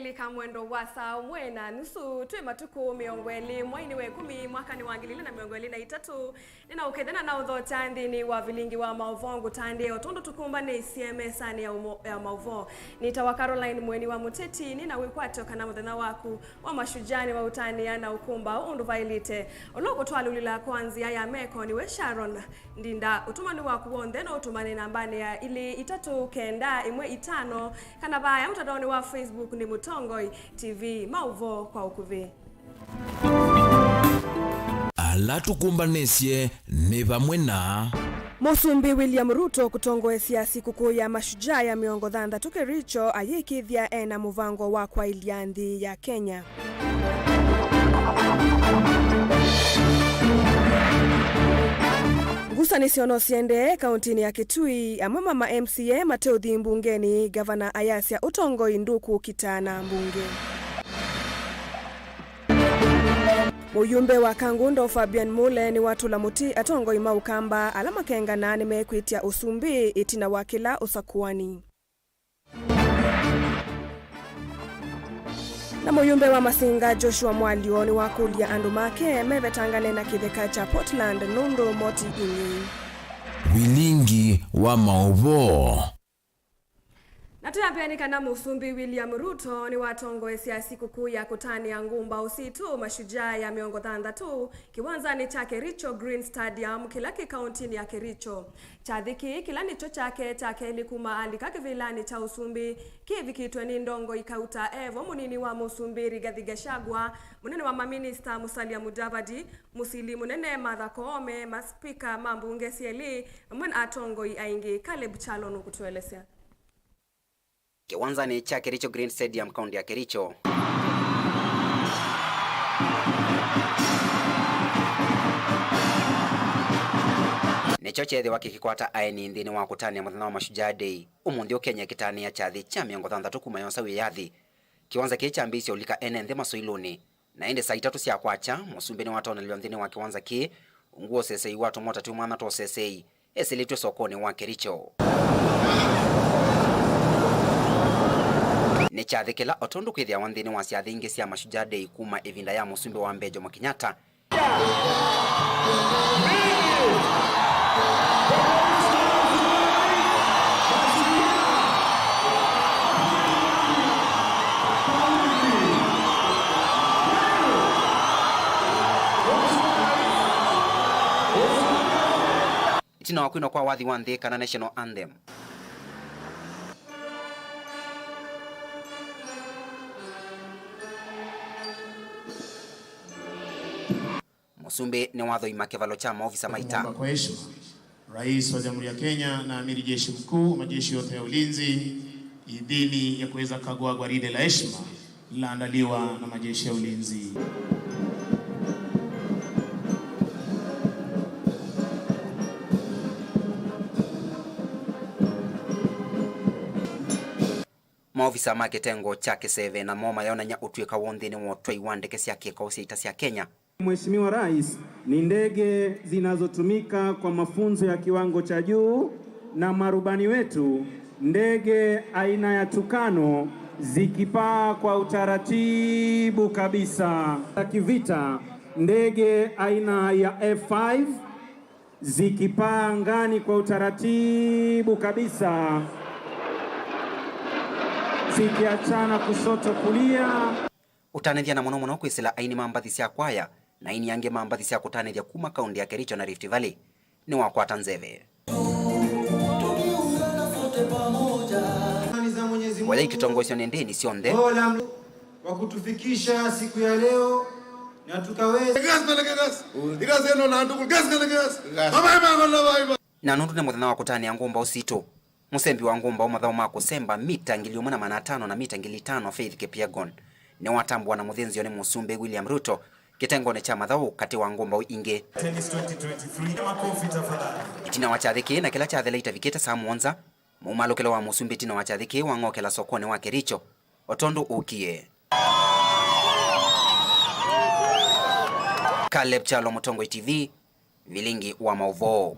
katika mwendo wa saa mwena nusu twe matuku miongweli mwaini we 10 mwaka ni wangilile na miongweli na itatu nina ukethena na udho tandini wa Vilingi wa Mauvoo tandi otondo tukumba ni CMS ani ya Mauvoo nitawa Caroline Mueni wa Muteti nina wikwato kana muthena waku wa mashujani wa utani na ukumba undu vailite oloko twalulila kwanzia ya meko ni we Sharon ndinda utumani waku wonde no utumani nambani ya ili itatu kenda imwe itano kana baya mtadaoni wa Facebook ni Mutongoi TV Mauvoo kwa ukuvi ala tukumbanesye ni vamwe na Musumbi William Ruto kutongoesia sikukuu ya mashujaa ya miongo thanda tukericho ayikithia ena muvango wa kwa ilianthi ya Kenya. Ngusani siono siende kauntini ya Kitui amwe mama MCA Mateuthi mbungeni gavana Ayasia Utongoi nduku kitana mbunge. Muyumbe wa Kangundo Fabian Mule ni watu la muti Atongoi maukamba alama kenga na nimekwitia usumbi itina wakila usakuani. Na muyumbe wa Masinga Joshua Mwalio ni wakulia andumake mevetangane na kitheka cha Portland Nundu Moti Ingi. Vilingi wa Mauvoo. Natuyambianika na Musumbi William Ruto ni watongoesia sikukuu ya kutani ya ngumba usitu mashujaa ya miongo thandatu kiwanzani cha Kericho Green Stadium kilaki kauntini ya Kericho. Chadhiki kilani chake likuma andika kivilani cha usumbi kivikitwe ni ndongo ikauta evo munini wa Musumbi Rigathi Gachagua munene wa maminista Musalia Mudavadi musili munene Martha Koome maspika mambunge sieli mwen Atongoi aingi Caleb Chalonu kutuelezea. Kiwanzani cha Kericho Green Stadium kaunti ya Kericho. Nicho chethi wakikikwata aini nthini wa kutania muthenya wa mashujaa day umunthi Kenya kitania chathi cha miongo thandatu kuma yonsa wiyathi kiwanza kii cha mbisi ulika ene nthi masoiluni na inde saa 3 cia kwacha Musumbi ni watonelio nthini wa kiwanza kii nguo sesei watu mota tu mwana to sesei esilitwe sokoni wa Kericho. Ni chathikila otondu kwithia wanthini wa ciathi ingi cia mashujaa day kuma ivinda ya Musumbi wa Mbejo Makinyata. Itina wakwino kwa wathi wa nthi kana national anthem. Musumbi ni watho imakevalo cha maofisa maita. Kwa heshima Rais wa Jamhuri ya Kenya na Amiri Jeshi Mkuu majeshi yote ya ulinzi idhini ya kuweza kagua gwaride la heshima laandaliwa na majeshi ya ulinzi. Maofisa maketengo chake 7 na moma yaonanya utwika wonthini wotwa iwandeke cia kikosi ita cia Kenya. Mheshimiwa Rais, ni ndege zinazotumika kwa mafunzo ya kiwango cha juu na marubani wetu ndege aina ya Tukano zikipaa kwa utaratibu kabisa. Kivita ndege aina ya F5 zikipaa angani kwa utaratibu kabisa zikiachana kushoto kulia. Utanethia na muno kwisila aini mambathi cia kwaya na aini yange mambathi cia kutanethia kuma kaunti ya Kericho na Rift Valley ni wakwata nzeve. Wale kitongosyo nendeni sionthe wa kutufikisha siku ya leo na tukaweza na nundu ni muthenya wa kutania ngumba usitu. Musembi wa ngumba umathao mako semba mita 1,500 na mita 5,000 Faith Kipyegon ni watambwa na muthinzi ni Musumbi William Ruto kitengone cha mathao kati wa ngumba inge. Itina wachathiki na kila chathela itavikita saa mwonza mumalukelo wa Musumbi tina wachathiki wangokela sokoni wa Kericho otondu ukie. Caleb Chalonu, Mutongoi TV, Vilingi wa Mauvoo.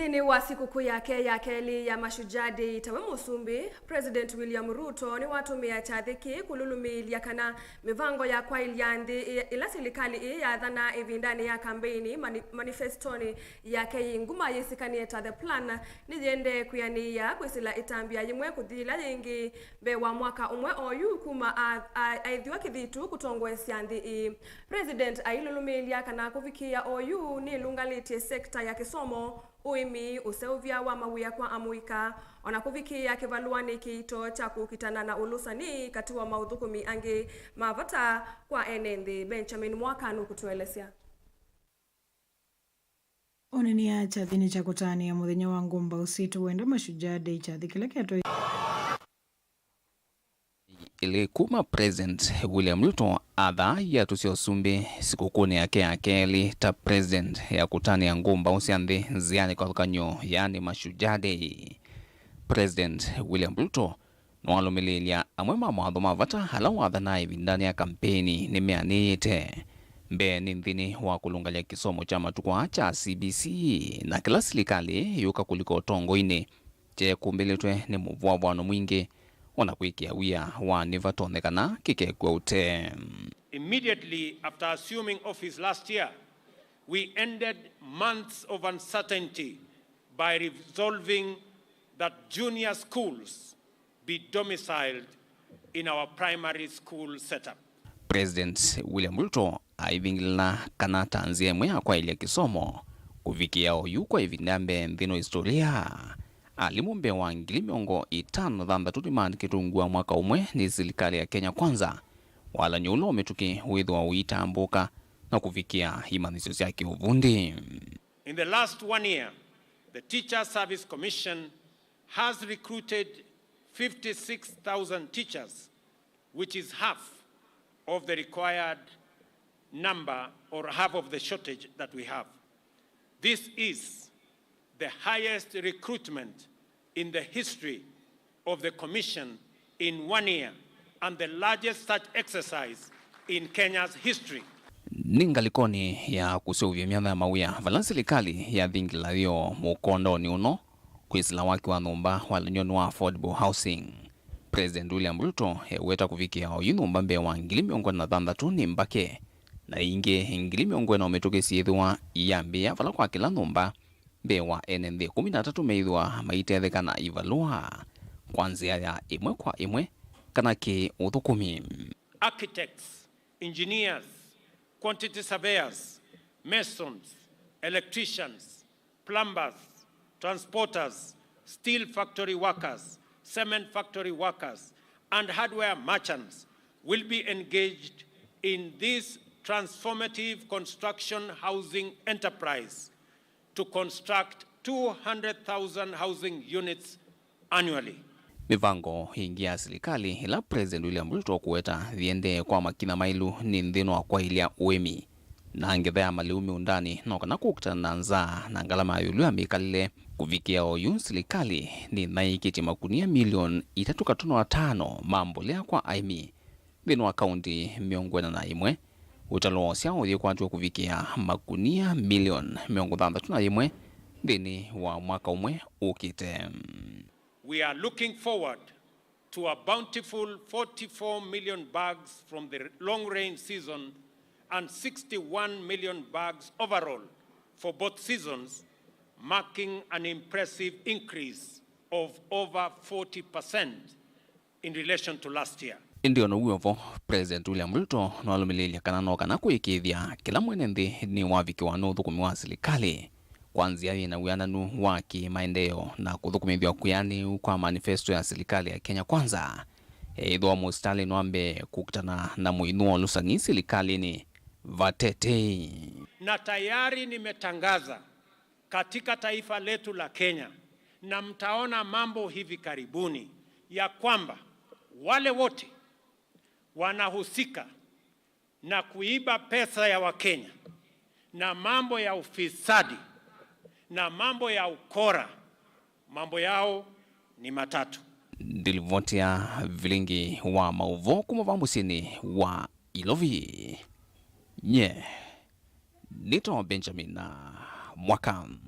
Ndini wa sikukuu yake ya keli ya Mashujaa Day tawe musumbi, President William Ruto ni watumia chathiki kululumilia kana mivango ya kwa iliandi ila serikali ya dhana ivindani ya kampeni manifestoni yake nguma yesikanie ta the plan nijende kuyania kwisila itambia yimwe kuthila yingi be wa mwaka umwe oyu kuma aithiwa kithitu kutongwesya nthi. President ailulumilia kana kuvikia oyu ni lungalitie sekta ya kisomo, uimi, useuvya wa mawia kwa amuika, onakuvikia kivaluani kiito cha kukitana na ulusani kati wa maudhukumi angi mavata kwa enenthi. Benjamin Mwakanu kutuelesya. Onenia chathini cha kutania muthenya wa ngumba usitu wenda Mashujaa Day chathi kila kiato ili kuma President William Ruto adha ya tusiosumbi sikukuni yake ya keli ta President ya kutani ya ngumba usianthi ziani kwa thukanyo yani Mashujaa Day. President William Ruto nwalumililia amwe mamwatho mavata hala watha na ivindani ya kampeni ni meanite mbe ni nthini wa kulungalia kisomo cha matukwa cha CBC na kila serikali yuka kuliko tongo-ini je kumbilitwe ni muvwavwano mwingi ona kwikia wia wa nivatonekana kikekwa ute. Immediately after assuming office last year, we ended months of uncertainty by resolving that junior schools be domiciled in our primary school setup. President William Ruto aivingilina kana tanzia mwea kwa ile kisomo kuvikia oyu kwa ivinambe nthino historia. Alimumbe wa ngili miongo 5 kitungua mwaka umwe ni serikali ya Kenya Kwanza wala nyulo umetuki withwa uitambuka na kufikia imanisyo syake uvundi. In the last 1 year, the Teacher Service Commission has recruited 56,000 teachers, which is half of the required number or half of the shortage that we have. This is the highest recruitment in the history of the Commission in 1 year and the largest such exercise in Kenya's history. Ningalikoni ya kusiuvya miatha mawia vala serikali ya thingilathio mukondo ni uno kwisila waki wa numba wala nyonu wa affordable housing. President William Ruto weta kufikia oyu numba mbe wa ngili miongo na thandatu ni mbake na inge ngili miongo na umetuke siethwa iyambia vala kwa kila numba mbe wa enenthi 13 meithwa maitethekana ivalua kwanzia ya imwe kwa imwe kana ki uthukumi. Architects, engineers, quantity surveyors, masons, electricians, plumbers, transporters, steel factory workers, cement factory workers, and hardware merchants will be engaged in this transformative construction housing enterprise to construct 200,000 housing units annually. Mivango hingi ya serikali ila President William Ruto kuweta viende kwa makina mailu ni nthino wa kwa ilia uemi na ngethea maliumi undani na kana kukutana na nzaa na ngalama yulu ya mikalile kuvikia oyu serikali ni naikiti makunia milioni 3.5 mambolea kwa aimi thino wa kaunti miongwena na imwe utalo sya uthie kwatwa kuvikia makunia milioni 61 thini wa mwaka umwe ukite. We are looking forward to a bountiful 44 million bags from the long rain season and 61 million bags overall for both seasons, marking an impressive increase of over 40% in relation to last year. Ndio no uovo President William Ruto no alumililia kana no kana kuikithia kila mwene nthi ni waviki wa no thukumi wa serikali kwanzia ina uyananu wa kimaendeleo na kuthukumithwa kuyani kwa manifesto ya serikali ya Kenya Kwanza. Edho mustali nwambe kukutana na muinuo lusani serikali ni vatete. Na tayari nimetangaza katika taifa letu la Kenya na mtaona mambo hivi karibuni ya kwamba wale wote wanahusika na kuiba pesa ya Wakenya na mambo ya ufisadi na mambo ya ukora, mambo yao ni matatu. Dilivotia Vilingi wa Mauvoo kumavambusini wa Ilovi. Nye, nito Benjamin Mwakanu.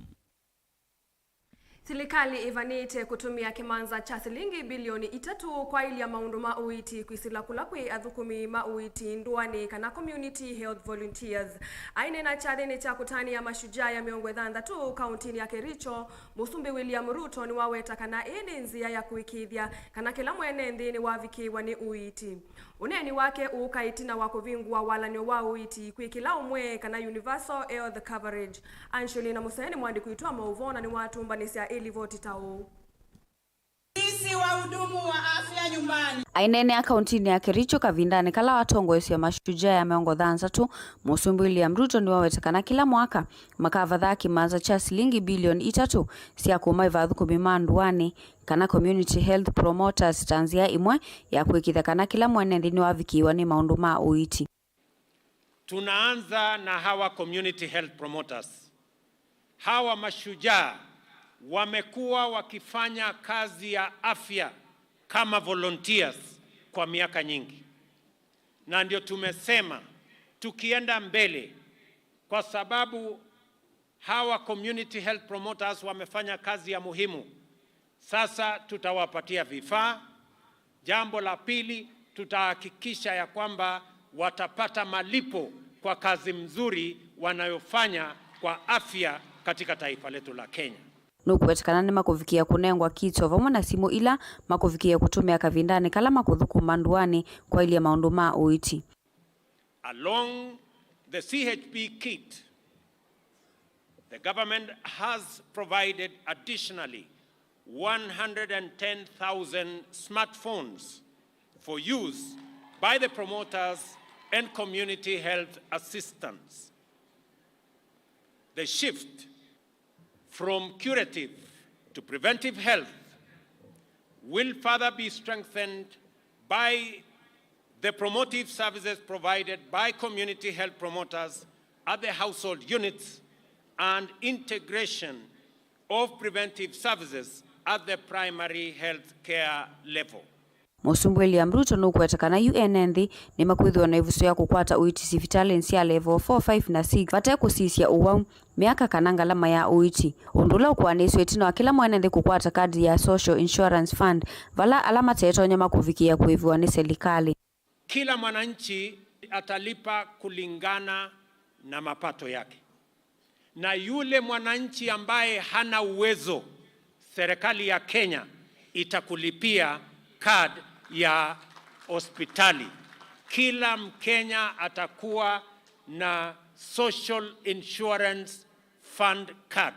Serikali ivanite kutumia kimanza cha shilingi bilioni 3 kwa ili ya maundu mauiti kwisila kulakwi athukumi mauiti ndwani kana community health volunteers. Aine na chathini cha kutani ya mashujaa ya miongo 6 kauntini ya Kericho, Musumbi William Ruto ni waweta kana ini nzia ya kuikithia kana kila mwene nthini wavikiwa ni uiti. Uneni wake ukaitina wa kuvingwa walanyo wa uiti kwikila umwe kana universal health coverage. Anshuli na Museni mwandi kuitwa Mauvoo na ni watumba nisia ili voti tao. Sisi wahudumu wa afya nyumbani. Ainene akaunti ya Kericho kavindani kala watongo ya mashujaa ya miongo 3 Musumbi William Ruto ni wawetakana kila mwaka makavadha kimanza cha shilingi bilioni 3 sia kumaiva thukumimanduani kana community health promoters tanzia imwe ya kuikitha kana kila mwene ndini wavikiwa ni maundu ma uiti. Tunaanza na hawa community health promoters. Hawa mashujaa wamekuwa wakifanya kazi ya afya kama volunteers kwa miaka nyingi. Na ndio tumesema tukienda mbele, kwa sababu hawa community health promoters wamefanya kazi ya muhimu, sasa tutawapatia vifaa. Jambo la pili, tutahakikisha ya kwamba watapata malipo kwa kazi mzuri wanayofanya kwa afya katika taifa letu la Kenya. Nukuwetekana ni makuvikia kunengwa kito vamo na simu ila makuvikia kutumia kavindani kala makuthuku manduani kwa ili ya maundu ma uiti. Along the CHP kit, the government has provided additionally 110,000 smartphones for use by the promoters and community health assistants. The shift from curative to preventive health will further be strengthened by the promotive services provided by community health promoters at the household units and integration of preventive services at the primary health care level. Musumbi William Ruto nukuwetekana UNND ni makwithwa na ivuso ya kukwata uiti sivitali nsia level 4, 5 na 6 vate kusisya uwau miaka kana ngalama ya uiti. Undula ukwaniswe tino wa kila mwenende kukwata kadi ya Social Insurance Fund vala alama teto nyama kuvikia kuiviwa ni serikali. Kila mwananchi atalipa kulingana na mapato yake. Na yule mwananchi ambaye hana uwezo, serikali ya Kenya itakulipia kadi ya hospitali. Kila Mkenya atakuwa na Social Insurance Fund card.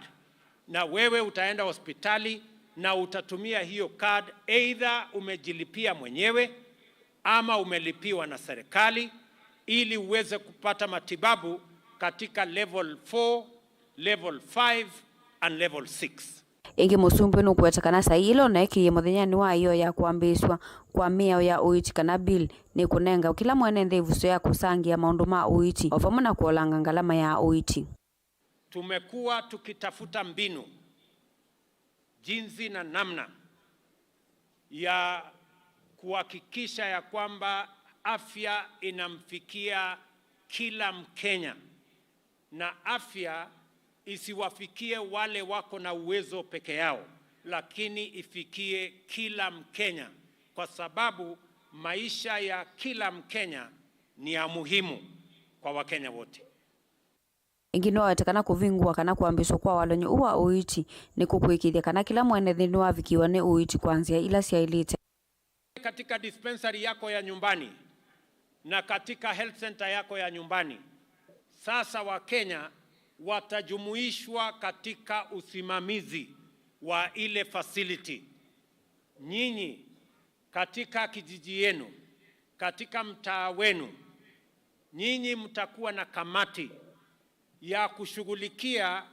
Na wewe utaenda hospitali na utatumia hiyo card, either umejilipia mwenyewe ama umelipiwa na serikali, ili uweze kupata matibabu katika level 4, level 5 and level 6. Ingi Musumbi nukuwetekana sailo na eki muthenyani wa iyo ya kuambiswa kwa miao ya uiti kana bill ni kunenga kila mwenende ivuso ya kusangia maundu ma uiti ovamo na kuolanga ngalama ya uiti. Tumekuwa tukitafuta mbinu, jinsi na namna ya kuhakikisha ya kwamba afya inamfikia kila Mkenya na afya isiwafikie wale wako na uwezo peke yao, lakini ifikie kila Mkenya, kwa sababu maisha ya kila Mkenya ni ya muhimu kwa Wakenya wote. Ingino wawetekana kuvingwa kana kuambiswa kwa walonyo uwa uiti ni kukuikithia kana kila mwene thini wavikiwa ni uiti kwanzia ila sia ilite. Katika dispensary yako ya nyumbani na katika health center yako ya nyumbani, sasa Wakenya watajumuishwa katika usimamizi wa ile facility. Nyinyi katika kijiji yenu, katika mtaa wenu, nyinyi mtakuwa na kamati ya kushughulikia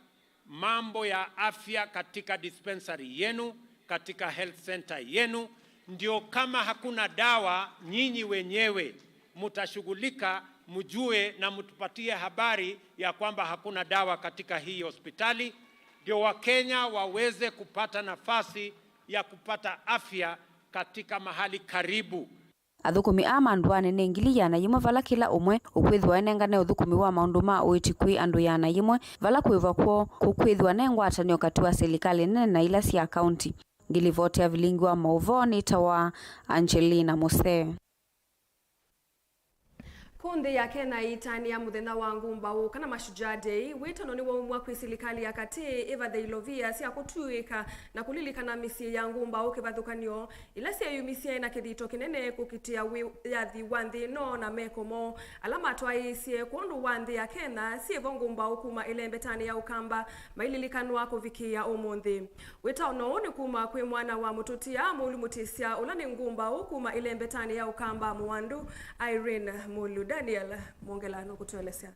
mambo ya afya katika dispensary yenu, katika health center yenu. Ndio kama hakuna dawa, nyinyi wenyewe mtashughulika, mjue na mtupatie habari ya kwamba hakuna dawa katika hii hospitali, ndio Wakenya waweze kupata nafasi ya kupata afya katika mahali karibu. athukumi a mandu anene ngili yana yimwe vala kila umwe ukwithwa enengane uthukumi wa maundu ma uiti kwi andu yana yimwe vala kwithwa kwo kukwithwa nengwatanio kati wa serikali nene na ila cia county. Ngilivoti ya Vilingi wa Mauvoo ni tawa Angelina Mose. Kundi ya Kenya itania muthenya wa ngumba kana Mashujaa Day witano ni waumwa kwi serikali ya kati eva theilovia cia kutuika na kulilika misi ya ngumba kivathukanio ila cia yumisia na kithito kinene kukitia yathi wanthi no na mekomo alama twaisie kundu wanthi ya Kenya sievo ngumba kuma ilembetani ya ukamba maililikanwa kuvikia umuthi witano ni kuma kwi mwana wa mututia mulumutisia ulani ngumba kuma ilembetani ya ukamba muwandu Irene Mulu. Daniel Mongelano kutuelezea.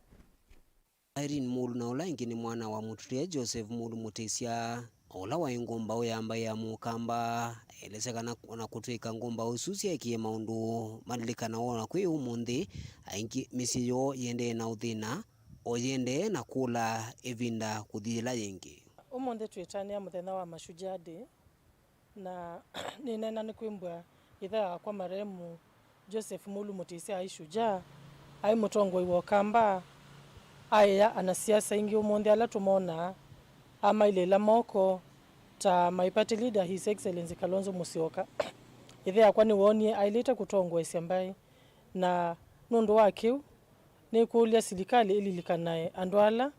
Irene Mulu na ula ingi ni mwana wa mututia Joseph Mulu mutesia ola wa ngumba oyamba ya mukamba elesekana na kutuika ngumba ususia ikie maundu malilikana wona kwi umuthi aingi misiyo yende na uthina oyende na kula evinda kuthila yengi. Umuthi twitania muthenya wa Mashujaa Day na ninena ni kwimbwa ithaa kwa maremu Joseph Mulu mutesia aishujaa ai mutongo iwo kamba aya anasiasa ingi umuthi ala tumona ama ile la moko ta my party leader His Excellency Kalonzo Musyoka ithe akwa ni wonie aileta kutongo esembai na nundu wake ni kulia serikali ililikanae andwala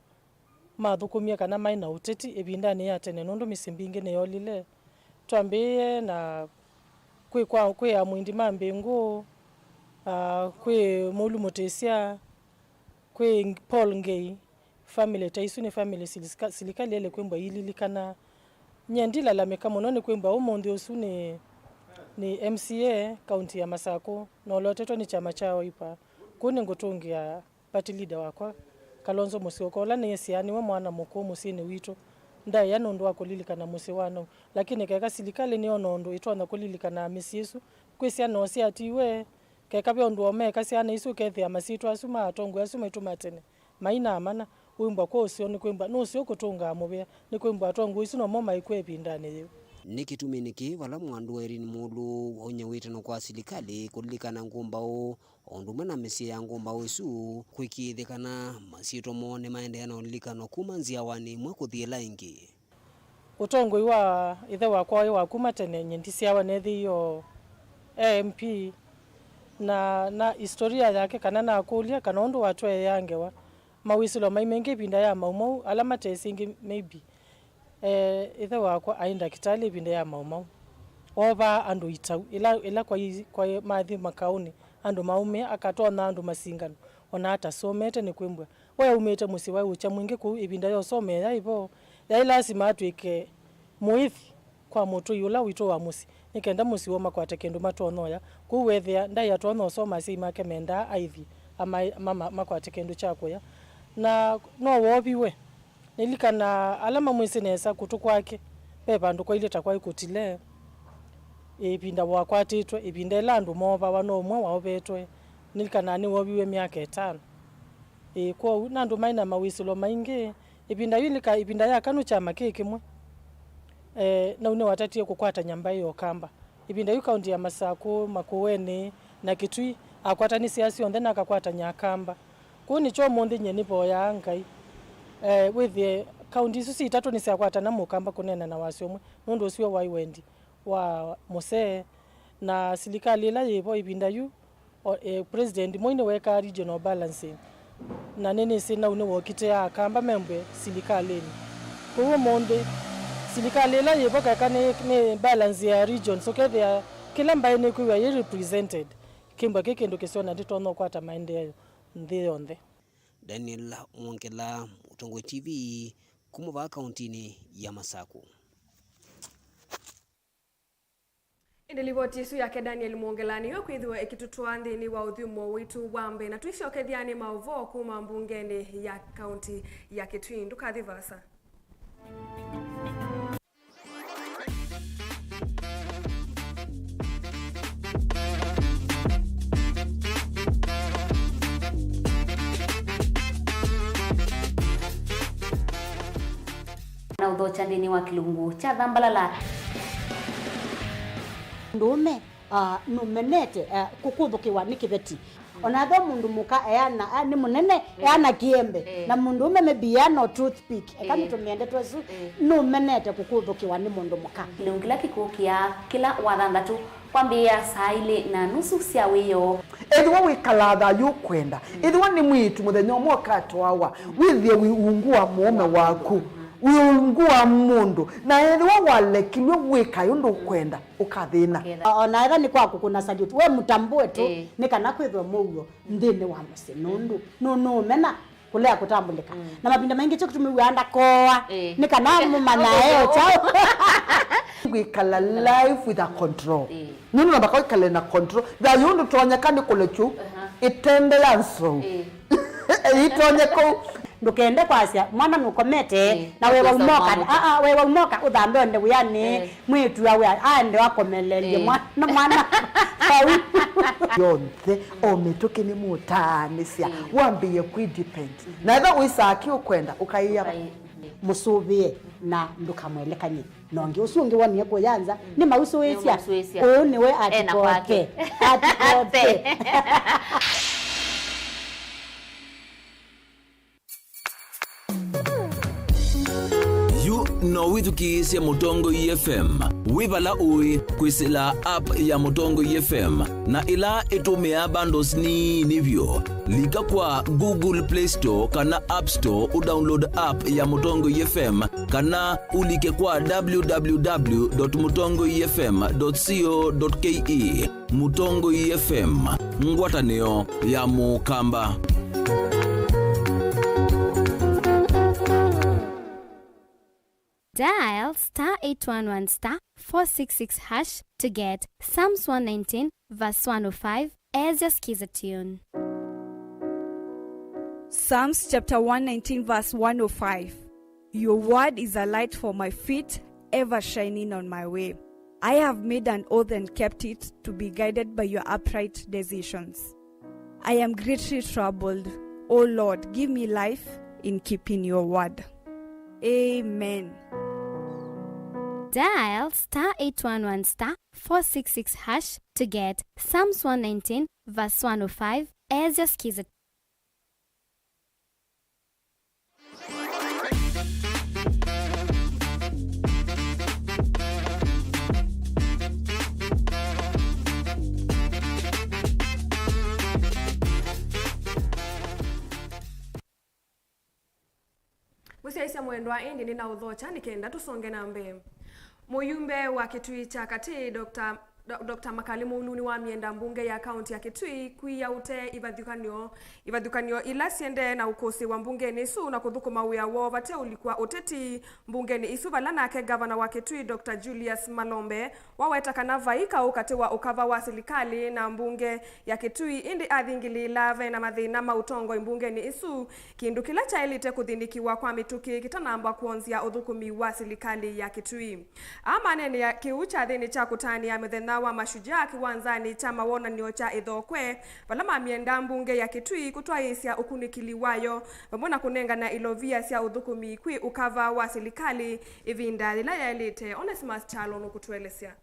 mathukumia kana maina uteti ebindani ya tene nundu misimbingi ne yolile twambie na kwi ya mwindi mambingu kwi Mulu mutesia kwi Paul Ngei family taisu ni family serikali ele kwimba ililikana nyendila la mekamono ni kwimba umundi usuni ni MCA county ya Masako no loteto ni chama chao ipa kuni ngutungi ya party leader wakwa Kalonzo Musyoka ola ni yesiani we mwana mukuu musini wito ndai ya nundu wakulilikana musi wano lakini keka serikali ni onondo itwana kulilikana misisu kwisia no sia tiwe keka biondu omeka sia na isu kethia masitu asuma atongo asuma itumatene maina amana wimba kwa usio ni kwimba no usio kutunga mubia ni kwimba atongo isu no moma ikwe pindane yo nikituminiki vala mwandu Irene Mulu onye witano kwa serikali kulilikana ngumba o ondumwe na misi ya ngumba isu kwikithikana masito mone maendeana ulilikano kuma nzia wani mwe kuthila ingi utongo iwa ithe wakwa wa kuma tene nyendisia wanethi yo MP na historia yake kana na kulia kana undu watwe yangewa mawisilo maimenge pinda ya Mauvoo alama tesingi maybe ithe wakwa ainda kitali pinda ya Mauvoo oba andu itau ila kwa mathi makauni andu maume akatona andu masingano ona hata somete ni kwimbwa we umete musi wa ucha mwingi ku ibinda yo some ya ibo ya lazima atwike muithi kwa mutu yula wito wa musi nikenda musi wo makwate kendo matonoya kuwethia ndai atono soma si make menda aithi ama mama makwate kendo chako ya na no wobiwe nilikana alama mwisi nesa kutu kwake beba ndu kwa ile takwa ikutile ibinda wakwatitwe ibinda landu moba wanomwe waobetwe nilikana ni wobiwe miaka 5 kwa nandu maina mawisilo maingi ibinda ya kanu chama kikimwe na une watatie kukwata nyamba hiyo kamba ibinda yu kaunti ya Masako Makueni na Kitui akwata ni siasi onde na akakwata nyakamba kuni cho monde nyeni boya ngai with the kaunti su sitatu ni siakwata na mukamba kunena na wasiomwe nundu usio waiwendi wa Mose na serikali la yebo ibinda yu president moine weka regional balancing na nene sina une wokite akamba membe serikali kwa monde serikali la yebo kaka ne balance ya region so ke kila mbaye ne kuwa represented kimba keke ndo kesona nditono kwata maendeleo ndionde. Daniel Mwongela, Utongo TV, kumuva kauntini ya Masako. Indelivoti isu yake Daniel Mwongelani yo kwithwa ikitutwa nthini wa uthumo witu wambe na tuicokethiani Mauvoo kuma mbungeni ya kaunti ya Kitui ndukathi vasa. na udhocha ndini wa kilungu cha dhambalala ndume numenete kukuthukiwa ni kibeti ona tho mundu muka eana ni munene eana kiembe na mundu ume maybe no toothpick kama tumiende twazu numenete kukuthukiwa ni mundu muka Lungila kikukia kila wathandatu kwambia saa ile na nusu cia wiyo edwa wikalatha yukwenda edwa ni mwitu muthenya mwoka twawa withie wiungua muome waku wiungua mundu na edwa walekilwe wika yundu kwenda ukathina ona ira ni kwaku kuna salute we mutambue tu ni kana kwithwa mugo ndini wa muse nundu no mena kulea kutambulika na mapinda mengi cyo kutumiwanda koa ni kana mumanya eo chao wikala life with a control nunu na bakao ikale na control da yundu tuonyekani kulechu itembelanso itonyeko ndukende kwasia mwana nukomete na wewe umoka wewe umoka uthambe onde uyani mwitu yawe ande wakomelelie mwana yonthe ometoke ni mutanisia wambie kudepend na eva uisaki ukwenda ukaiya musubie na ndukamwelekanye nonge usungi wani yako yanza ni mauso wesia ni we atikoke no withukisya Mutongo FM wibala ui kwisila app ya Mutongo FM na ila itumia bundles ni nivyo lika kwa Google Play Store kana App Store udownload app ya Mutongo FM kana ulike kwa www.mutongofm.co.ke Mutongo FM ngwatanio ya mukamba. Dial *811*466# to get Psalms 119 verse 105 as your skiza tune. Psalms chapter 119 verse 105. Your word is a light for my feet, ever shining on my way. I have made an oath and kept it, to be guided by your upright decisions. I am greatly troubled. O Lord, give me life in keeping your word. Amen. Dial *811*466# to get Psalms 119 verse 105 as your skiza. Musia mwendwa indi nina udhocha nikenda tusonge na mbe. Muyumbe wa Kitui cha Kati Dr. Makalimu Uluni wa mienda mbunge ya kaunti ya Kitui kuia ute ivadhukanio ila siende na ukosi wa mbunge ni isu na kuthukuma wia wo vate ulikuwa uteti mbunge ni isu valana ke gavana wa Kitui Dr. Julius Malombe waweta kana vaika ukati wa ukava wa serikali na mbunge ya Kitui indi athingili lave na mathina mautongo mbunge ni isu kindu kila cha elite kuthinikiwa kwa mituki kitanamba kuonzia uthukumi wa serikali ya Kitui amane ni ya kiucha thini cha kutani ya methena wa mashujaa kiwanzani cha mawonanio cha ithokwe valama mienda mbunge ya Kitui kutwaisya ukunikiliwayo pamona kunenga na ilovia cia uthukumi kwi ukava wa serikali ivinda lila ya elite. Onesimus Chalo nukutuelesya.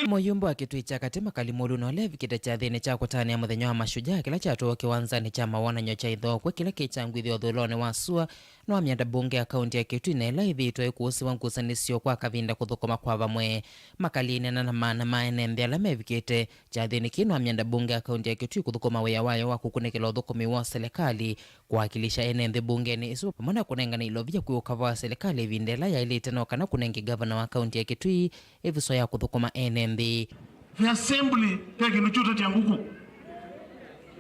Muyumbe wa Kitui cha Kati Makalimu no levi kita cha thini cha kutania muthenya wa mashujaa kila cha tuo kiwanzani cha mawonanio cha ithokwe kila kichangwithio thulone wa sua no mienda bunge ya kaunti ya Kitui na ila ithitwe kuusi wa nkusanisio kwa kavinda kuthukuma kwa vamwe makalini na maana maenende ala mevikite cha thini kino mienda bunge ya kaunti ya Kitui kuthukuma wea wayo wa kukunekela uthukumi wa serikali kuwakilisha enende bungeni isu pamona kunenga na ilovia kuukava wa serikali vindela ya ili tena kana kunengi gavana wa kaunti ya Kitui eviso ya kuthukuma enende the assembly teki nuchuta tianguku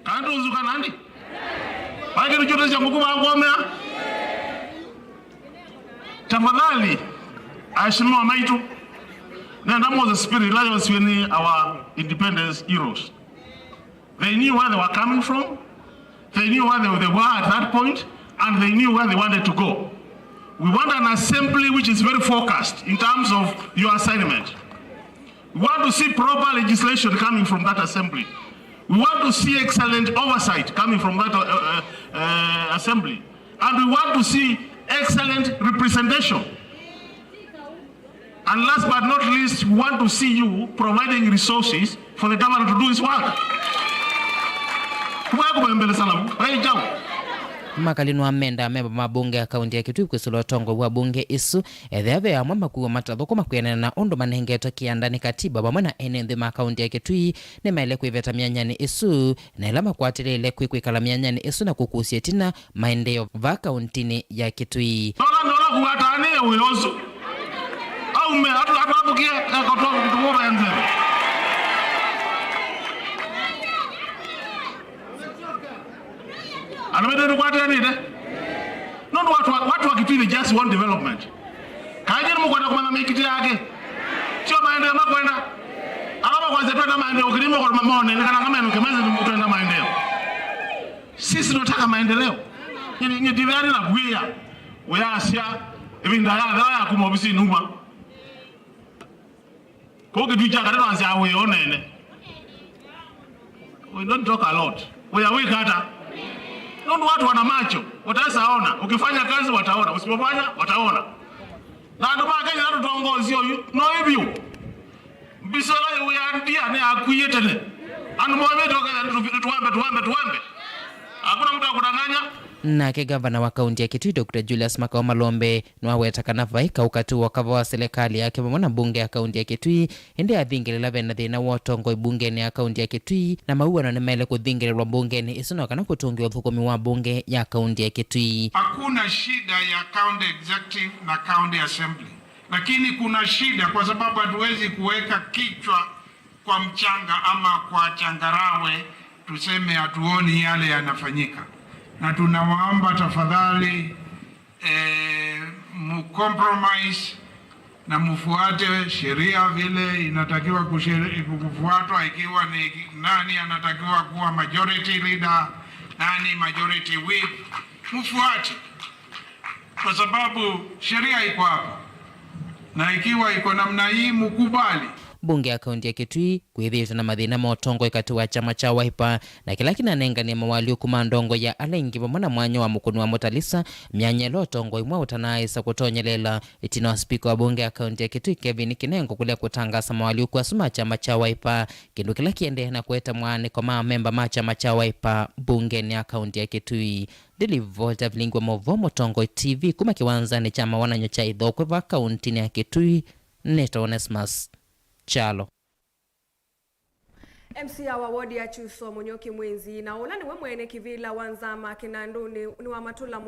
kando uzuka nandi pake nuchuta tianguku maangomea tafadhali aheshimiwa maitu na that was the spirit that was when our independence heroes, they knew where they were coming from, they knew where they were at that point, and they knew where they wanted to go. We want an assembly which is very focused in terms of your assignment. We want to see proper legislation coming from that assembly. We want to see excellent oversight coming from that assembly. And we want to see excellent representation. And last but not least, we want to see you providing resources for the governor to do his work. Makalino amenda memba mabunge ya kaunti ya Kitui kwisulo tongo wa bunge isu etheve ya mwamba kuwa matathoko makwena na ondo manengeto kiandani katiba bamwe enende ma kaunti ya Kitui ne maile kuiveta mianyani isu na ilama kwatilele kwikala mianyani isu na kukusia tina maendeleo va kauntini ya Kitui. Ndola kuwatania uyozo au me hatu kia kotoa kutuwa enze. Anamede kwa tena nide. Nondo watu wa Kitui just want development. Kaje mkwenda kwa mamikiti yake. Sio maendeleo makwenda. Alama kwanza twenda maendeleo kilimo kwa mamone nikana kama nkemeze twenda maendeleo. Sisi tunataka maendeleo. Ni divani na kuia. Weasia ibindaya ya kumobisi numa. Kwa Kitui chaka tena anza weonene. We don't talk a lot. We are weak hata. Nondo watu wana macho, wataweza ona. Ukifanya kazi wataona, usipofanya wataona. Na ndo maana Kenya watu tuongozi no hivyo. Bisola uyandia ne akuyetene. Anu mwe tuambe. Hakuna mtu akudanganya. Nake gavana wa kaunti ya Kitui Dr. Julius Makao Malombe nwawetakana vaika ukatu wakava wa serikali yake mwana bunge ya kaunti ya Kitui ende athingirira vena thina wotongo bungeni ya kaunti ya Kitui na mauano ni mele kuthingirirwa bungeni isino kana kutungia uthukumi wa bunge ya kaunti ya Kitui. Hakuna shida ya county executive na county assembly, lakini kuna shida kwa sababu hatuwezi kuweka kichwa kwa mchanga ama kwa changarawe tuseme hatuoni yale yanafanyika. Na tunawaomba tafadhali mcompromise na mfuate sheria vile inatakiwa kufuatwa, ikiwa ni nani anatakiwa kuwa majority leader, nani majority whip, mfuate. Kwa sababu sheria iko hapa. Na ikiwa iko namna hii mkubali. Bunge ya kaunti ya Kitui kwithita na mathina motongo ikatiwa chama cha Wiper na kila kinanengania mawali kumandongo ya alengi pamwe mwanya wa mukunu wa Mutalisa myanya lotongo imwe utanaisa kutonyelela itina speaker wa bunge ya kaunti ya Kitui Kevin Kinengo kulia kutangaza mawali kuasuma chama cha Wiper kindu kila kiende na kueta mwane kwa memba ma chama cha Wiper bungeni ya kaunti ya Kitui. Delivolta Vilingi wa Mauvoo Motongo TV kuma kiwanza ni chama wananyo cha idho kwa kaunti ya Kitui. Neto Onesmus Chalo. MC wa wodi ya Chuso Munyoki Mwenzi na ulani we mwene kivila wanzama kinanduni ni wa matula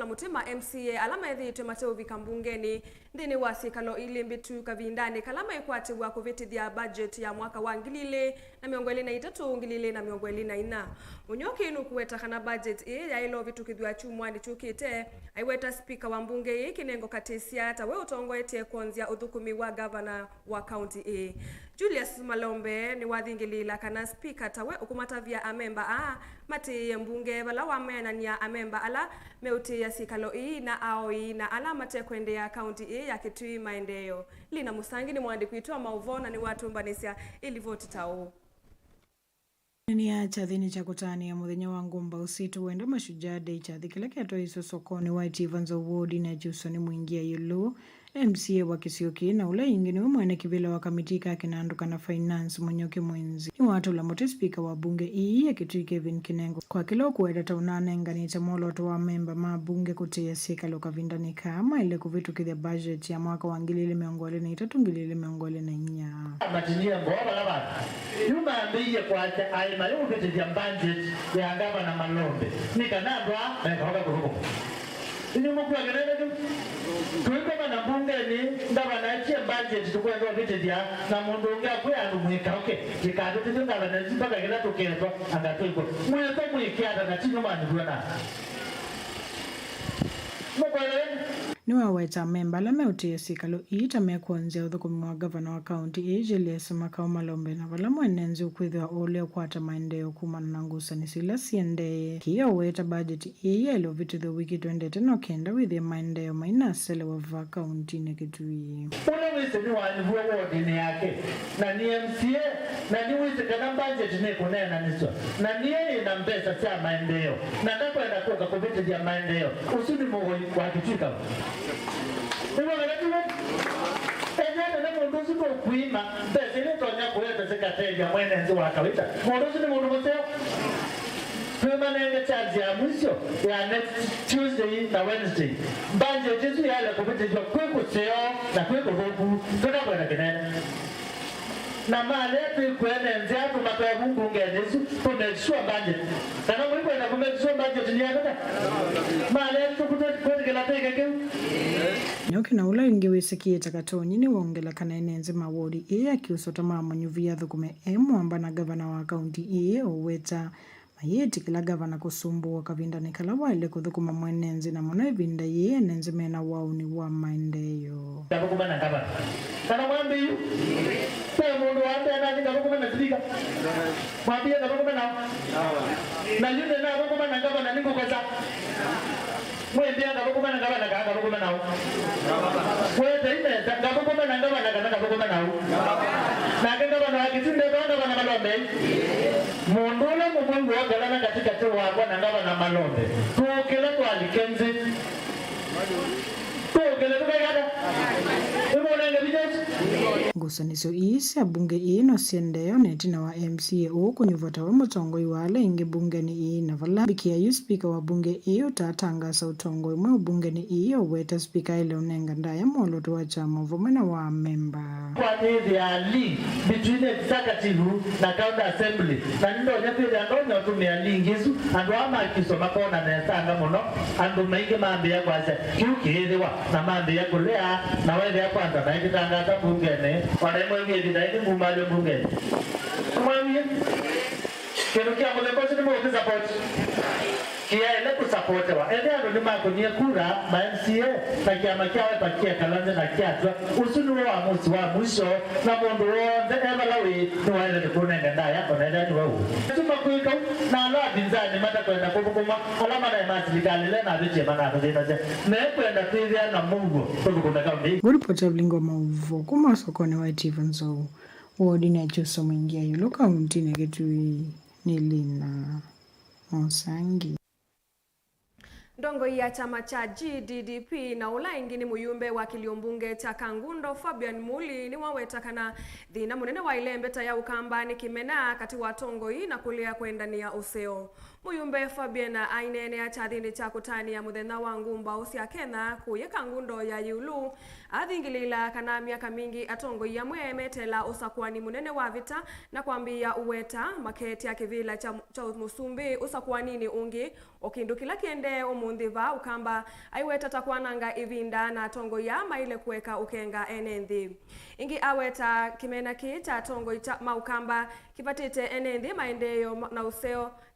mutima MCA alama yethi Mateo vikambungeni ndini wasikalo ilimbitu kavindani kalama ikwati wa kuvitithia budget ya mwaka wa ngilile na miongweli na itatu ngilile na miongweli na ina Munyoki inu kuweta kana budget ya ilo vitu kithwa chumwa ni chukite aiweta speaker wa mbunge Kinengo Katesia hata we utongo etie kuanzia uthukumi wa governor wa county A Julius Malombe ni wathingilila kana speaker tawe ukumata vya amemba mati mbunge bala wa mena ni amemba ala meuti ya sikalo na aoi na ala mate kwende ya county ya Kitui maendeleo lina musangi ni mwandi kuitwa Mauvoo na ni watu mbanisia ili vote tao ni acha thini cha kutania muthenya wa ngumba usitu wenda mashujaa day cha thikile kiato iso sokoni White Evans Award na Jusoni Mwingia Yulu MCA wa Kisioki na ule ingine mwene kivila wa kamitika kinanduka na finance Munyoki Mwenzi ni watu la mote speaker wa bunge ya Kitui Kevin Kinengo kwa kilo kuweda taunane nganita moloto wa memba mabunge kutia sika loka vindani kama ile kuvitu kithia budget ya mwaka wa ngilile miongole na itatu ngilile miongole na inya matinia mboba laba yuma ambiye kwa aima yo vitu ya budget ya ngaba na Malombe nikanandwa na kahoka kuruko ini mukwa gerere tu tuiko na bunge ni ndaba na chia budget tukwenda vitu ya na mundu ongea kwa andu mweka okay kikado tindaba na zipaka kila tuketwa angatoiko mweto mwikiata na tino mani bwana ni waweta memba la meuti sikalo ita mekuanzia uthukumi wa governor wa county Julius Makao Malombe na wala mwenenzi ukwithwa ole kwata maendeleo kumana na ngusani sila siende kiyo weta budget ilo vitu the wiki 2010 kenda with maendeleo maina sele wa county na Kitui ule wese ni wanivuwa wodi ni yake na ni MCA na ni wese kana budget ni kunena niso na ni yeye na mpesa cha maendeleo na nakwenda kutoka kwa vitu vya maendeleo usuni mwo kwa Kitui mundu ucio kuima pesa ile tonya kuleta sekateja mwenenzi wa kawaida mundu ucio ni mundu museo permanent charge ya mwisho ya next Tuesday na Wednesday banje jesu yale kupitishwa kwekuseo na kwekuvuvu tukabona kinene na mali yetu kuenenzi hapo matoa Mungu ngenesu tumekishwa banje kana Mungu anakwenda kumekishwa banje tunyaka mali yetu kutoka kila teke nyoki na ula ingewesekie takatonyi ni wongela kana enenze mawodi akiusota mama nyuvia thukume mwamba na gavana wa kaunti oweta mayeti kila gavana kusumbua kavinda nikala wale kuthukuma mwenenzi na mwana evinda enenze mena wauni wa maendeyo kabukuma gavana kana mwambi yu kwa mundu wande na kabukuma na sibika mwambie kabukuma na yule na kabukuma na gavana niko kwa sababu mwende kabukuma na gavana kabukuma nao mwende ine kabukuma na gavana kabukuma nao na gavana akitinde bana malombe mundu ule mungu wagalana katika tu wako na gavana malombe tukile twalikenzi tukile tukagada ngusaniso isi abunge ino siendeyo netina wa MCA kunyuvota wa mutongoi wale inge bungeni na vala bikia yu speaker wa bunge iyo tatangasa utongoi mwe bungeni iyo weta speaker ile unenga ndaya moloto wa chama vumena wa memba kwa hizi ya link between executive na county assembly na ndo nyapiri andonya utumia link isu andu ama kiso makona nesanga muno andu maingi mambi ya kwase kiukiriwa na mambi ya kulea na wele ya kwanza na ikitangata bungeni wanaimwe vidaidi mumale bungeni mwamie kenukia mlekosi ni mwoki support kia ile kusapotewa ende ando ni mako nye kura ma MCA na kiama kiawe pakia kalanje na kiatwa usunu wa musi wa mwisho na mundu wonde evalawi ni waile ni kunenge nda yako na ende ni wahu tuma kuika na alo abinzani mata kwenda kubukuma alama na imasilikali le na biche mana kuzina se mekwenda kuivya na mungu kubukumeka mbi Guripota Vilingi wa Mauvoo kuma sokoni wa Tivanzo wodi na juso mwingia yulo kaunti na Kitui Nilina Musangi Ndongo ya chama cha GDDP na ula ingini muyumbe wa kiliombunge cha Kangundo Fabian Muli ni wawetakana dhina munene wa ilembeta ya ukamba ni kimena kati watongo hii na kulia kwenda ni ya useo. Muyumbe Fabian ainene ya chadhini cha kutani ya muthena wa ngumba usia kena kuye Kangundo ya yulu athingilila kana miaka mingi atongo ya mwemetela usakwani munene wa vita na kuambia uweta maketi ya kivila cha musumbi usakwanini ungi okindukila kiende umundhiva ukamba aiweta takwananga ivinda na tongo ya maile kuweka ukenga enenthi ingi aweta kimena ki cha tongo cha maukamba kipatite enenthi maendeyo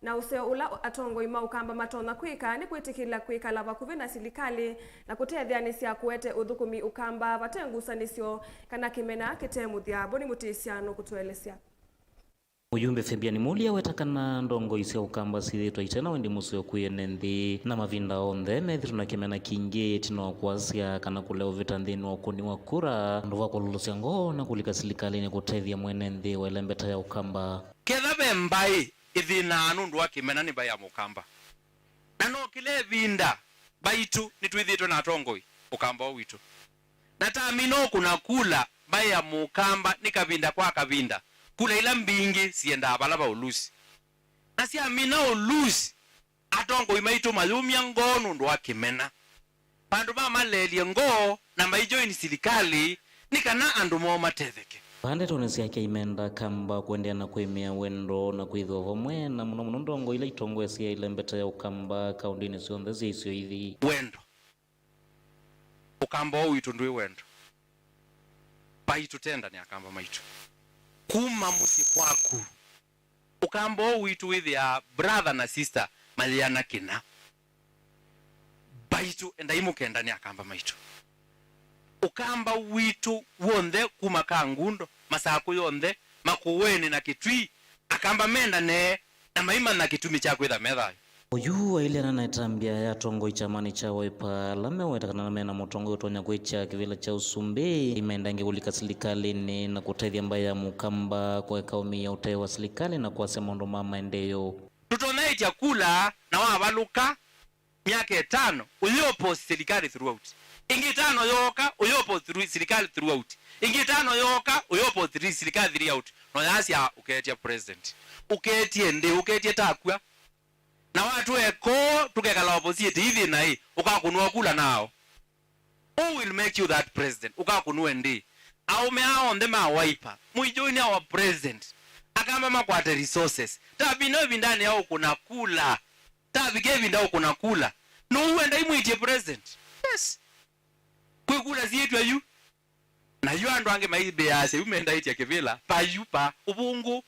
na useo ula atongo ima ukamba matona kwika ni kuitikila kwika lava kuvina silikali na kutethia nisia kuete uthukumi ukamba vatengusanisyo kana kimena kitemuthia boni mutisiano kutuelesya Muyumbe Fabian Muli awetakana ndongo isia ukamba sithitwa itena wendi musio kuyene nthi na mavinda onthe methithu na kimena kingi tino kwasia kana kuleo vita nthini wa ukuni wa kura ndu wa kululusya ngoo na kulika silikalini kutethia mwene nthi wa ilembeta ya ukamba ketha bembai ithina nundu wa kimena ni baya mukamba na no kile vinda baitu nitwithitwe na tongoi ukamba witu na tamino kuna kula baya mukamba nikavinda kwa kavinda kula ila mbingi sienda abalaba ulusi na si amina ulusi atongo imaitu mayumya ngonu ndo akimena pandu mama lelie ngo na maijoini silikali nikana andu mo matetheke pande tonesi yake imenda kamba kuendea na kuimia wendo na kuithwa homwe na muno ndongo ila itongo esia ile mbeta ya ukamba kaundini sionde zisio hivi wendo ukamba witu ndui wendo baitu tenda ni akamba maitu kuma musi kwaku ukamba witu with ya brother na sister maliana kina baitu enda imukenda ni akamba maitu ukamba witu wonde kuma Kangundo masako yonde makuweni na Kitui akamba menda ne na maima na kitumi cha kwitha methayo Oyu ile na naitambia ya tongo ichamani cha waipa lame wetakana na mena motongo utonya kwecha kivila cha usumbi imeenda ngegulika silikali ni na kutethia mbaya mukamba kwa kaumi ya utewa silikali na kwa semondo mama endeyo tutona chakula na wabaluka miaka 5 uyopost serikali throughout. Ingi 5 yoka uyopost serikali throughout. Ingi 5 yoka uyopost serikali throughout. No yasia uketia president. Uketie ndi uketie takwa. Na watu eko tukekala opposite hivi na hii ukakunua kula nao. Who will make you that president? Ukakunua ndi. Au mea on them a wiper. Muijoini our president. Akamba makwate resources. Tabi no vindani yao kuna kula. Tabi kevi ndao kuna kula. No uenda imu itie president. Yes. Kwe kula siyetu ya yu. Na yu ando ange maibe ya se umenda iti ya kevila. Pa yu pa. Ubungu.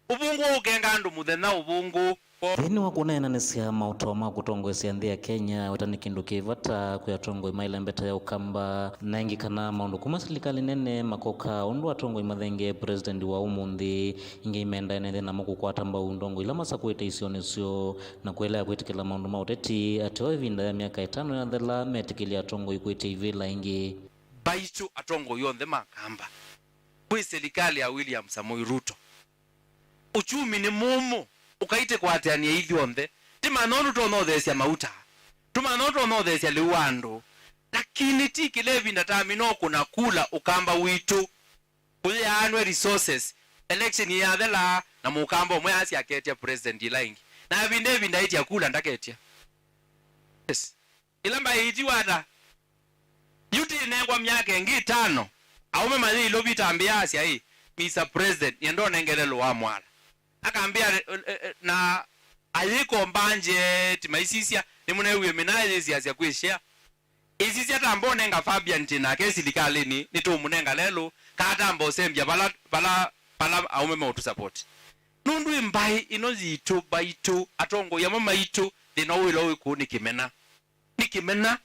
Ubungu ukenga ando muthena ubungu. Thini wa kunenanisia mautoma kutongwesia nthi ya Kenya watanikinduki vata kuyatongoi mailembeta ya ukamba naingi kana maundu kuma serikali nene makoka undu atongoi mathenge president wa umunthi ingi imenda ene na mukukwata mbau ndongo ila masakwete isionesio na kuelea kwitikila maundu mauteti atio ivinda ya miaka 5 ya thela metikilia atongoi kwite ivila ingi baitu atongoi yonthe makamba kwi serikali ya William Samoei Ruto. Uchumi ni mumu ukaite kwateania hivi onthe timanono tonothesia mauta tumanono tonothesia liwando lakini tikile ndatamino kuna kula ukamba witu kuya anwe resources election ya thela na mukamba omwe asia ketia president ilaingi na vinde ndaitia kula ndaketia. Yes, ilamba iti wata yuti nengwa miaka ngi 5 aume mali lobita ambia asia hii Mr. President yendo nengelelo wa mwala akaambia na aliko mbanje timaisisia nimunewe menaje siasa kwishia isisia tambone nga Fabian tina kesi likalini nitomunenga lelo katambo sembya bala aume mo to support nundu imbai inozitu baitu atongo ya mama itu dinowilo ku nikimena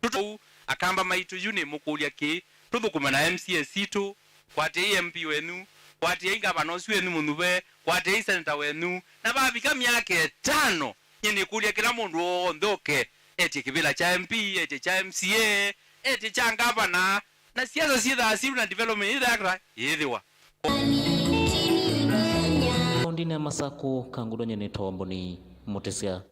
tuto akamba maitu yuni mukulia ki tuthukuma MCS tu kwate MP wenu kwate inga banosi wenu munube kwate senator wenu na babika miaka 5 nyini kulia kila mundu ondoke eti kibila cha MP eti cha MCA eti cha ngabana na siasa sida asiru na development idakra yithiwa ondine ya Masako kangudonye ni tomboni mutesia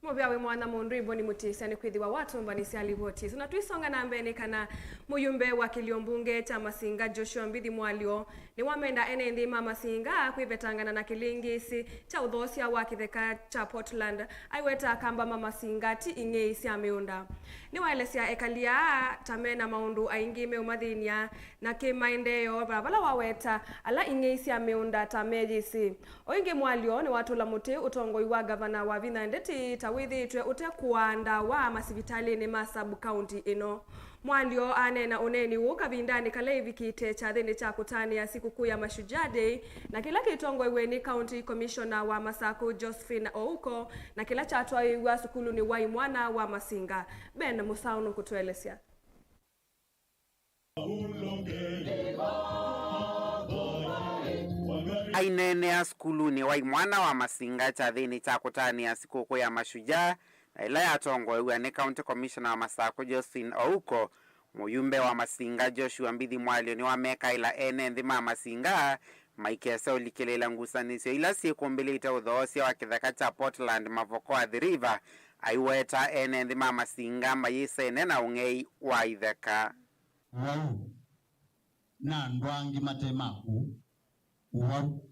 Mubyawe mwana mundu iboni mutisa ni kwithiwa watu mbanisi alivoti. So natuisonga na mbene kana muyumbe wa kiliombunge cha Masinga Joshua Mbithi Mwalio ni wamenda ene ndima Masinga kwivetangana na kilingisi cha udhosia wa kitheka cha Portland aiweta kamba mama Masinga ti ingeisi ameunda. Ni waelesia ekalia tamena maundu aingi meumadhinia na kimaendeleo barabara waweta ala ingeisi ameunda tamejisi. Oingi Mwalio ni watu la muti utongoi wa gavana wa Vinandeti withitwe utekuanda wa masivitali ni masabu county ino. Mwalio anena uneni wuka vindani kalevi kite cha thini cha kutani ya siku kuu ya Mashujaa Day na kila kitongo iweni county commissioner wa Masako Josephine Ouko na kila chatwa iwa sukulu ni wai mwana wa Masinga. Ben Musaunu kutuelesia. Ainene ya skulu ni wai mwana wa Masinga cha thini cha kutani ya siku ya Mashujaa na ila ya tongo iwa ni county commissioner wa Masako Josephine Ouko. Muyumbe wa Masinga Joshua Mbithi Mwalio ni wameka ila ene ndhima Masinga maikesa ulikilela ngusanisio ila siku mbili ita udhoosia wa kitheka cha Portland Mavoko at the river aiweta ene ndhima Masinga mayise nena ungei wa itheka na ndwangi matemaku uwaru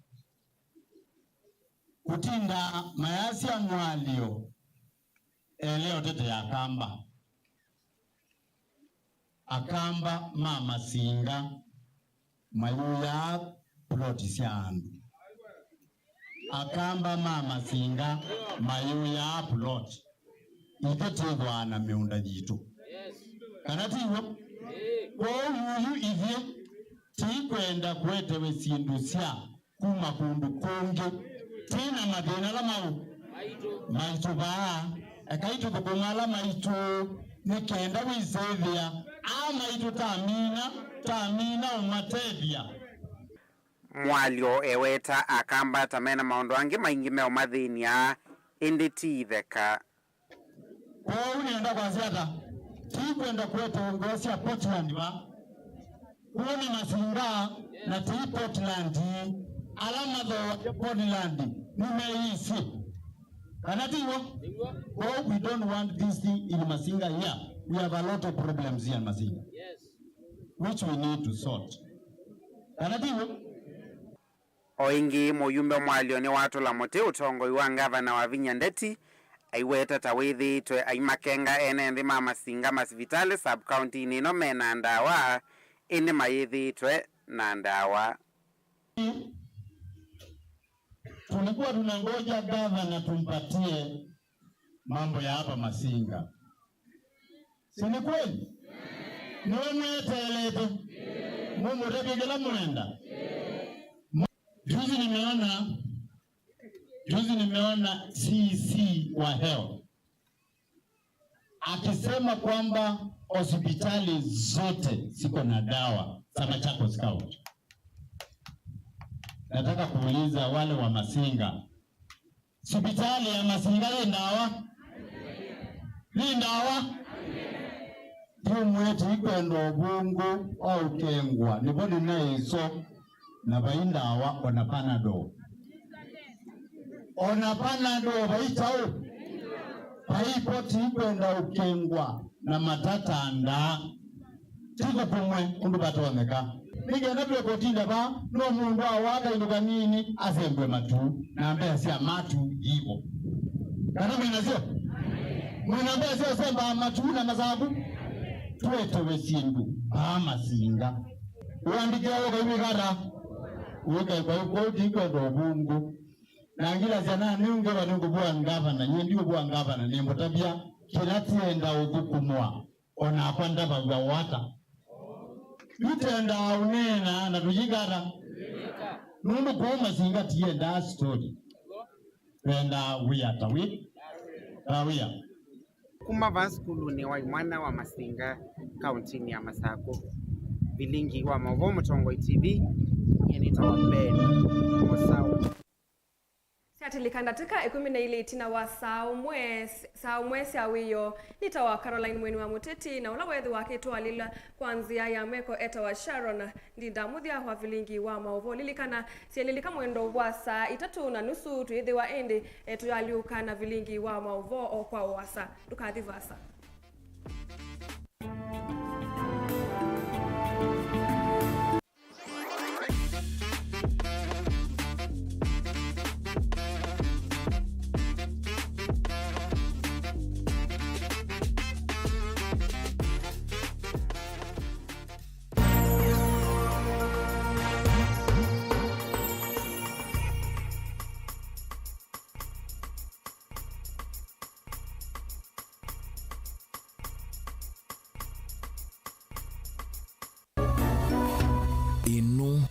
kutinda mayasi ya Mwalio leo tete ya akamba mama Singa mayuya ploti siandu akamba mama Singa mayuya ploti itetegwana meunda jitu kanatiwo kwa uyu ivye tikwenda kwetewe sindusya kuma kundu konge tena madena la maitu baa akaitu kukumala maitu nikenda wizevya ama itu tamina umatevya. Mwalio eweta akamba tamena maondo ange maingi meo madhinia inditi theka kwa unienda kwa ziada tikwenda kwetewe ngosi ya Portland ba kuona Masinga na ti Portland alama do Portland nimeisi Oh, we don't want this thing in Masinga here. We have a lot of problems here in Masinga. Yes. Which we need to sort. Oingi muyumbe mwalio ni watu la mote utongo wa gavana wa Vinyandeti aiweta tawithi twe aimakenga ene ndi mama singa masivitale sub county nino mena ndawa indi mayithi twe na ndawa. Tulikuwa tunangoja gavana tumpatie mambo ya hapa Masinga. Si ni kweli? Ni mwetelete. Mungu rebigela mwenda. Juzi nimeona CC wa health akisema kwamba hospitali zote ziko na dawa za Machakos County. Nataka kuuliza wale wa Masinga, hospitali ya Masinga ni dawa? Ni dawa? Tumwetu ikwendo bungu au kengwa niboni na iso na baindawa ona panado baitao baipoti ikwenda ukengwa na matatanda tiko kumwe undu batoneka nigenda tuekotinda ba no mundu awaka induka nini asembwe matu na mbea sia matu hivo kana mwinambea sio semba matu na mazabu tuetowe sindu Masinga uandike awo kaibikara uweka kwa iko ndo bungu na ngila sana niunge banungu bwa ngavana nyendi bwa ngavana nembo tabia kinatienda utukumwa ona kwanda bagwa wata utenda unena na tujigara nundu kwa Masinga tienda story wenda wiyata wia kuma vaskulu ni wa mwana wa Masinga kaunti ya Masako Vilingi wa Mauvoo Mutongo TV yenita wapenda mosao Siatilikanda tika 12 tina wa saumwesi awiyo nita wa Caroline Mweni wa Muteti na ula wethi wake tualila kwanzia ya meko eta wa Sharon ndinda muthia wa Vilingi wa Mauvoo lilikana sielilika mwendo wa saa 3:30 tuithi wa endi tuyaliuka na Vilingi wa Mauvoo okwa wasa tukathi vasa.